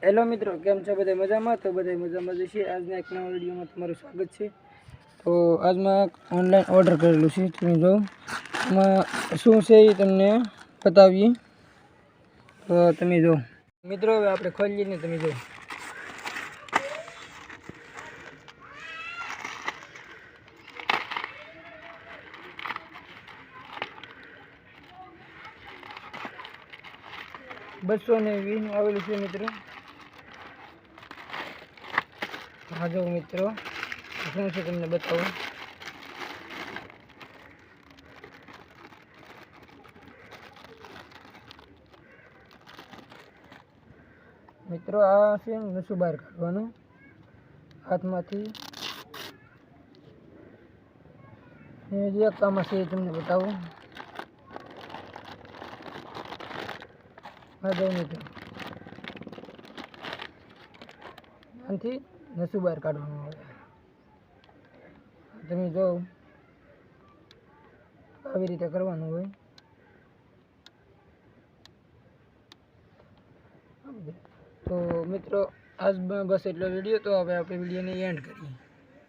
Hello મિત્રો, કેમ છો? બધા મજામાં? તો બધા મજામાં જ છે. આજના એક નવા વિડીયોમાં તમારું સ્વાગત છે. તો આજમાં ઓનલાઈન ઓર્ડર કરેલું છે, તમે જો એમાં શું છે એ તમને બતાવીએ. તો તમે જો મિત્રો, હવે આપણે ખોલીને તમે જો $220 આવેલું છે મિત્રો. હા જો મિત્રો, શું છે તમને બતાવું. મિત્રો આ છે નસું બહાર કાઢવાનું હાથમાંથી. જે કામમાં છે એ તમને બતાવું. હા જો મિત્રો, આનાથી નસું બહાર કાઢવાનું આવે. તમે જો આવી રીતે કરવાનું હોય. તો મિત્રો, આજ બસ એટલો વિડીયો. તો હવે આપણે વિડીયોને એન્ડ કરીએ.